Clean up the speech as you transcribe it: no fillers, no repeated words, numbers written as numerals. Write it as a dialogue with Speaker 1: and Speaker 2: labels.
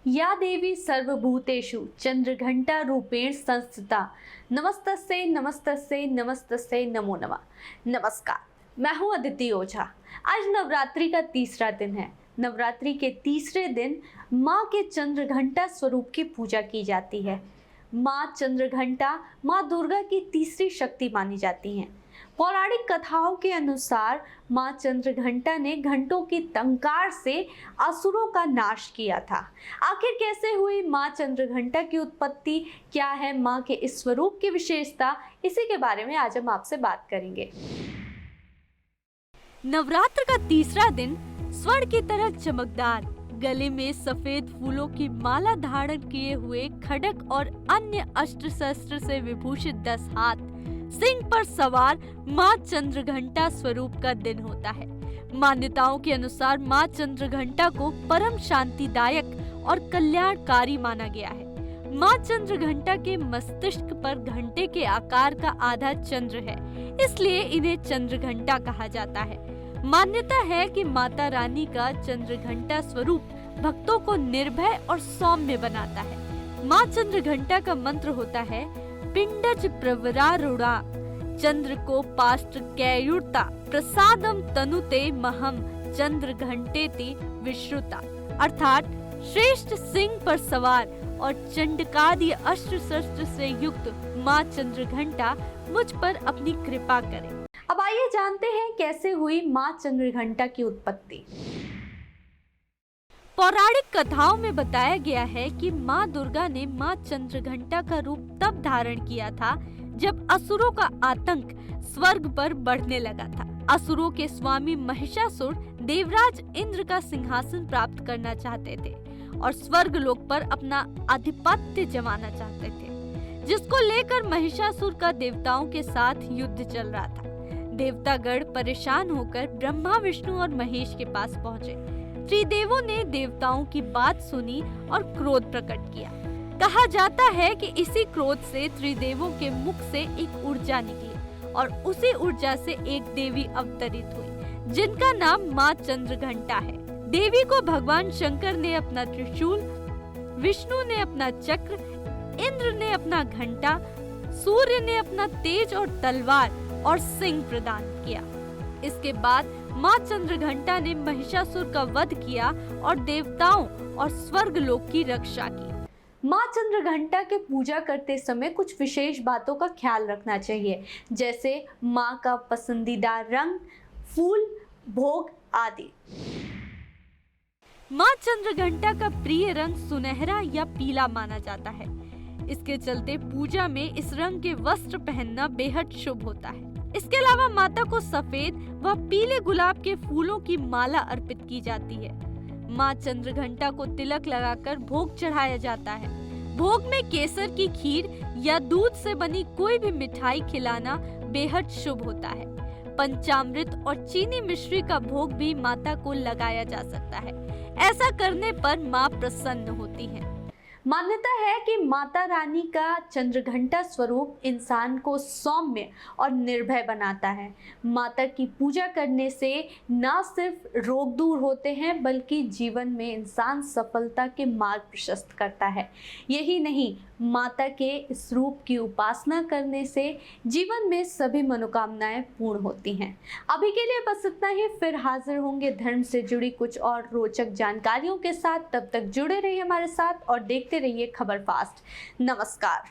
Speaker 1: या देवी सर्वभूतेषु चंद्रघंटा रूपेण संस्थिता नमस्तस्यै नमस्तस्यै नमस्तस्यै नमो नमः। नमस्कार, मैं हूं अदिति ओझा। आज नवरात्रि का तीसरा दिन है। नवरात्रि के तीसरे दिन माँ के चंद्रघंटा स्वरूप की पूजा की जाती है। माँ चंद्रघंटा माँ दुर्गा की तीसरी शक्ति मानी जाती हैं। पौराणिक कथाओं के अनुसार माँ चंद्रघंटा ने घंटों की टंकार से असुरों का नाश किया था। आखिर कैसे हुई माँ चंद्रघंटा की उत्पत्ति, क्या है माँ के इस स्वरूप की विशेषता, इसी के बारे में आज हम आपसे बात करेंगे।
Speaker 2: नवरात्र का तीसरा दिन स्वर्ण की तरह चमकदार, गले में सफेद फूलों की माला धारण किए हुए खड्ग और अन्य अस्त्र शस्त्र से विभूषित 10 हाथ सिंह पर सवार माँ चंद्रघंटा स्वरूप का दिन होता है। मान्यताओं के अनुसार माँ चंद्रघंटा को परम शांतिदायक और कल्याणकारी माना गया है। माँ चंद्रघंटा के मस्तिष्क पर घंटे के आकार का आधा चंद्र है, इसलिए इन्हें चंद्रघंटा कहा जाता है। मान्यता है कि माता रानी का चंद्रघंटा स्वरूप भक्तों को निर्भय और सौम्य बनाता है। माँ चंद्रघंटा का मंत्र होता है पिंडज प्रवरारूढ़ा चंद्र को पाष्ट कैयुर्ता प्रसादम तनुते महम चंद्र घंटेति विश्रुता, अर्थात श्रेष्ठ सिंह पर सवार और चंडकादि अस्त्र शस्त्र से युक्त माँ चंद्रघंटा मुझ पर अपनी कृपा करे।
Speaker 1: अब आइए जानते हैं कैसे हुई माँ चंद्रघंटा की उत्पत्ति।
Speaker 2: पौराणिक कथाओं में बताया गया है कि माँ दुर्गा ने माँ चंद्रघंटा का रूप तब धारण किया था जब असुरों का आतंक स्वर्ग पर बढ़ने लगा था। असुरों के स्वामी महिषासुर देवराज इंद्र का सिंहासन प्राप्त करना चाहते थे और स्वर्ग लोक पर अपना आधिपत्य जमाना चाहते थे, जिसको लेकर महिषासुर का देवताओं के साथ युद्ध चल रहा था। देवतागण परेशान होकर ब्रह्मा, विष्णु और महेश के पास पहुँचे। त्रिदेवों ने देवताओं की बात सुनी और क्रोध प्रकट किया। कहा जाता है कि इसी क्रोध से त्रिदेवों के मुख से एक ऊर्जा निकली और उसी ऊर्जा से एक देवी अवतरित हुई, जिनका नाम माँ चंद्रघंटा है। देवी को भगवान शंकर ने अपना त्रिशूल, विष्णु ने अपना चक्र, इंद्र ने अपना घंटा, सूर्य ने अपना तेज और तलवार और सिंह प्रदान किया। इसके बाद माँ चंद्रघंटा ने महिषासुर का वध किया और देवताओं और स्वर्ग लोक की रक्षा की।
Speaker 1: माँ चंद्रघंटा के पूजा करते समय कुछ विशेष बातों का ख्याल रखना चाहिए, जैसे माँ का पसंदीदा रंग, फूल, भोग आदि।
Speaker 2: माँ चंद्रघंटा का प्रिय रंग सुनहरा या पीला माना जाता है। इसके चलते पूजा में इस रंग के वस्त्र पहनना बेहद शुभ होता है। इसके अलावा माता को सफेद व पीले गुलाब के फूलों की माला अर्पित की जाती है। माँ चंद्रघंटा को तिलक लगाकर भोग चढ़ाया जाता है। भोग में केसर की खीर या दूध से बनी कोई भी मिठाई खिलाना बेहद शुभ होता है। पंचामृत और चीनी मिश्री का भोग भी माता को लगाया जा सकता है। ऐसा करने पर माँ प्रसन्न होती है।
Speaker 1: मान्यता है कि माता रानी का चंद्रघंटा स्वरूप इंसान को सौम्य और निर्भय बनाता है। माता की पूजा करने से न सिर्फ रोग दूर होते हैं, बल्कि जीवन में इंसान सफलता के मार्ग प्रशस्त करता है। यही नहीं, माता के इस रूप की उपासना करने से जीवन में सभी मनोकामनाएं पूर्ण होती हैं। अभी के लिए बस इतना ही। फिर हाजिर होंगे धर्म से जुड़ी कुछ और रोचक जानकारियों के साथ। तब तक जुड़े रहिए हमारे साथ और देखते रहिए खबर फास्ट। नमस्कार।